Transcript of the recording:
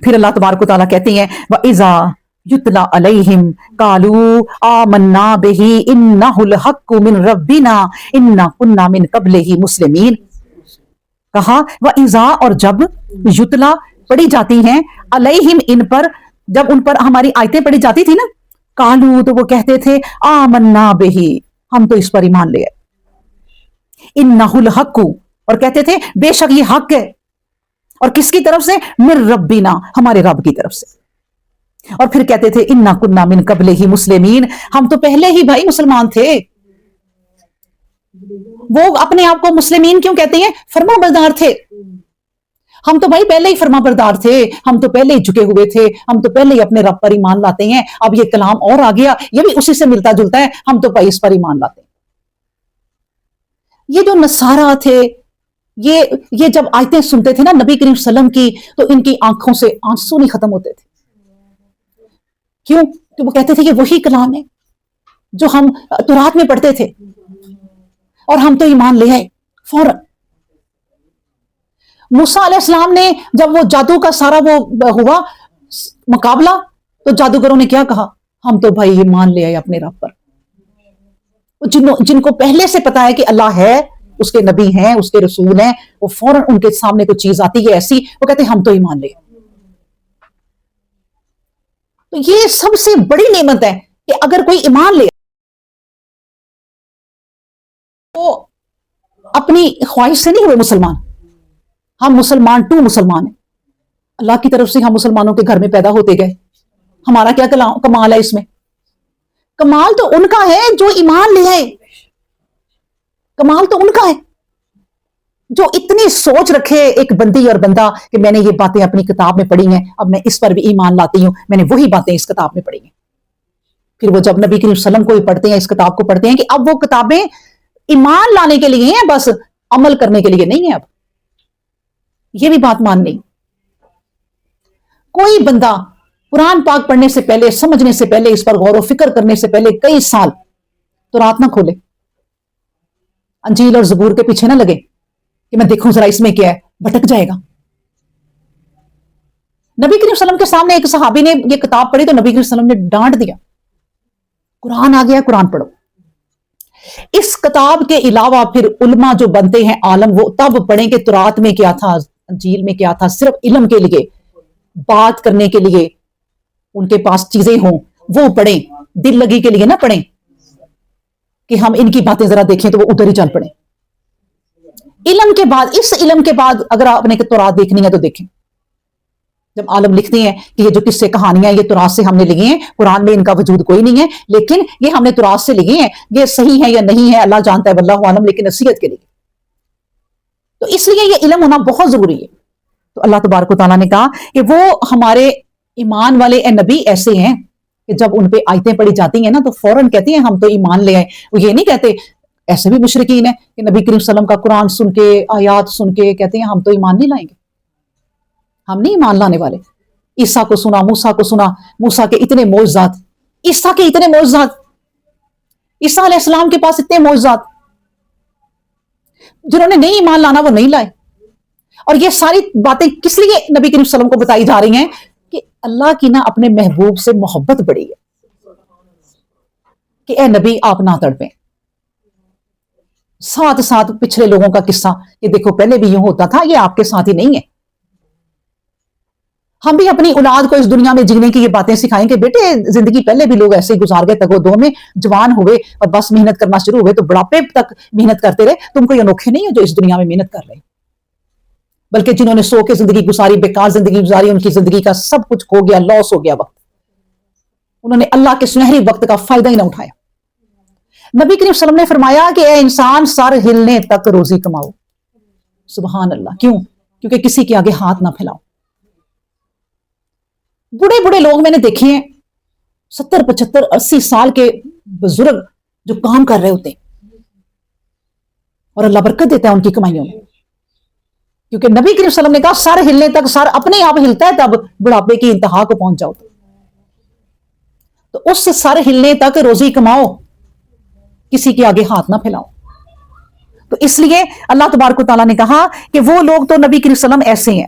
پھر اللہ تبارک و تعالیٰ کہتے ہیں وَإِذَا یتلا علیہم قالوا آمنا بہ انہ الحق من ربنا انا کنا من قبلہ مسلمین. کہا وَإِذَا اور جب یتلا پڑھی جاتی ہیں علیہم ان پر، جب ان پر ہماری آیتیں پڑھی جاتی تھی نا، قالوا تو وہ کہتے تھے آمنا بہ ہم تو اس پر ایمان لے آئے، انہ الحق اور کہتے تھے بے شک یہ حق ہے، اور کس کی طرف سے؟ من ربنا ہمارے رب کی طرف سے. اور پھر کہتے تھے انا کنا من قبلہ مسلمین ہم تو پہلے ہی بھائی مسلمان تھے. وہ اپنے آپ کو مسلمین کیوں کہتے ہیں؟ فرما بردار تھے. ہم تو بھائی پہلے ہی فرما بردار تھے، ہم تو پہلے ہی جھکے ہوئے تھے، ہم تو پہلے ہی اپنے رب پر ایمان لاتے ہیں. اب یہ کلام اور آ گیا، یہ بھی اسی سے ملتا جلتا ہے، ہم تو بھائی اس پر ایمان لاتے ہیں. یہ جو نصارہ تھے، یہ جب آیتیں سنتے تھے نا نبی کریم صلی اللہ علیہ وسلم کی، تو ان کی آنکھوں سے آنسو نہیں ختم ہوتے تھے. کیوں؟ کہ وہ کہتے تھے کہ وہی کلام ہے جو ہم تورات میں پڑھتے تھے، اور ہم تو ایمان لے آئے فوراً. موسیٰ علیہ السلام نے جب وہ جادو کا سارا وہ ہوا مقابلہ، تو جادوگروں نے کیا کہا؟ ہم تو بھائی ایمان لے آئے اپنے رب پر. جن کو پہلے سے پتا ہے کہ اللہ ہے، اس کے نبی ہیں، اس کے رسول ہیں، وہ فوراً ان کے سامنے کوئی چیز آتی ہے ایسی، وہ کہتے ہیں ہم تو ایمان لے. تو یہ سب سے بڑی نعمت ہے کہ اگر کوئی ایمان لے تو اپنی خواہش سے نہیں ہوئے مسلمان. ہم مسلمان ٹو مسلمان ہیں، اللہ کی طرف سے ہم مسلمانوں کے گھر میں پیدا ہوتے گئے. ہمارا کیا کمال ہے اس میں؟ کمال تو ان کا ہے جو ایمان لے آئے. کمال تو ان کا ہے جو اتنی سوچ رکھے ایک بندی اور بندہ کہ میں نے یہ باتیں اپنی کتاب میں پڑھی ہیں، اب میں اس پر بھی ایمان لاتی ہوں، میں نے وہی باتیں اس کتاب میں پڑھی ہیں. پھر وہ جب نبی کریم صلی اللہ علیہ وسلم کو پڑھتے ہیں، اس کتاب کو پڑھتے ہیں کہ اب وہ کتابیں ایمان لانے کے لیے ہیں، بس عمل کرنے کے لیے نہیں ہے. اب یہ بھی بات ماننی. کوئی بندہ قرآن پاک پڑھنے سے پہلے، سمجھنے سے پہلے، اس پر غور و فکر کرنے سے پہلے کئی سال تورات نہ کھولے، انجیل اور زبور کے پیچھے نہ لگے کہ میں دیکھوں ذرا اس میں کیا ہے، بھٹک جائے گا. نبی کریم صلی اللہ علیہ وسلم کے سامنے ایک صحابی نے یہ کتاب پڑھی تو نبی کریم صلی اللہ علیہ وسلم نے ڈانٹ دیا، قرآن آ گیا، قرآن پڑھو. اس کتاب کے علاوہ پھر علماء جو بنتے ہیں عالم، وہ تب پڑھیں کہ تورات میں کیا تھا، انجیل میں کیا تھا. صرف علم کے لیے، بات کرنے کے لیے ان کے پاس چیزیں ہوں وہ پڑھیں، دل لگی کے لیے نہ پڑھیں کہ ہم ان کی باتیں ذرا دیکھیں تو وہ ادھر ہی چل پڑیں. علم کے بعد، اس علم کے بعد اگر آپ نے تورات دیکھنی ہے تو دیکھیں. جب عالم لکھتے ہیں کہ یہ جو قصے کہانیاں یہ تورات سے ہم نے لکھی ہیں، قرآن میں ان کا وجود کوئی نہیں ہے، لیکن یہ ہم نے تورات سے لکھی ہیں، یہ صحیح ہے یا نہیں ہے اللہ جانتا ہے، واللہ عالم، لیکن نصیحت کے لیے. تو اس لیے یہ علم ہونا بہت ضروری ہے. تو اللہ تبارک و تعالیٰ نے کہا کہ وہ ہمارے ایمان والے اے نبی ایسے ہیں کہ جب ان پہ آیتیں پڑھی جاتی ہیں نا تو فوراً کہتے ہیں ہم تو ایمان لے آئے. وہ یہ نہیں کہتے، ایسے بھی مشرکین ہیں کہ نبی کریم صلی اللہ علیہ وسلم کا قرآن سن کے، آیات سن کے کہتے ہیں ہم تو ایمان نہیں لائیں گے، ہم نہیں ایمان لانے والے. عیسیٰ کو سنا، موسیٰ کو سنا، موسیٰ کے اتنے معجزات، عیسیٰ کے اتنے معجزات، عیسیٰ علیہ السلام کے پاس اتنے معجزات، جنہوں نے نہیں ایمان لانا وہ نہیں لائے. اور یہ ساری باتیں کس لیے نبی کریم صلی اللہ علیہ وسلم کو بتائی جا رہی ہیں؟ کہ اللہ کی نا اپنے محبوب سے محبت بڑی ہے کہ اے نبی آپ نہ تڑپیں. ساتھ ساتھ پچھلے لوگوں کا قصہ کہ دیکھو پہلے بھی یوں ہوتا تھا، یہ آپ کے ساتھ ہی نہیں ہے. ہم بھی اپنی اولاد کو اس دنیا میں جینے کی یہ باتیں سکھائیں کہ بیٹے زندگی پہلے بھی لوگ ایسے ہی گزار گئے، تگو دو میں جوان ہوئے اور بس محنت کرنا شروع ہوئے تو بڑھاپے تک محنت کرتے رہے. تم کوئی انوکھے نہیں ہو جو اس دنیا میں محنت کر رہے، بلکہ جنہوں نے سو کے زندگی گزاری، بیکار زندگی گزاری، ان کی زندگی کا سب کچھ کھو گیا، لاس ہو گیا وقت. انہوں نے اللہ کے سنہری وقت کا فائدہ ہی نہ اٹھایا. نبی کریم صلی اللہ علیہ وسلم نے فرمایا کہ اے انسان سر ہلنے تک روزی کماؤ. سبحان اللہ. کیوں؟ کیونکہ کسی کے آگے ہاتھ نہ پھیلاؤ. بڑے بڑے لوگ میں نے دیکھے ہیں 70 75 80 سال کے بزرگ جو کام کر رہے ہوتے ہیں اور اللہ برکت دیتا ہے ان کی کمائیوں میں، کیونکہ نبی کریم صلی اللہ علیہ وسلم نے کہا سر ہلنے تک، سر اپنے آپ ہلتا ہے تب بڑھاپے کی انتہا کو پہنچ جاؤ. تو اس سر ہلنے تک روزی کماؤ، کسی کے آگے ہاتھ نہ پھیلاؤ. تو اس لیے اللہ تبارک و تعالیٰ نے کہا کہ وہ لوگ تو نبی کریم صلی اللہ علیہ وسلم ایسے ہیں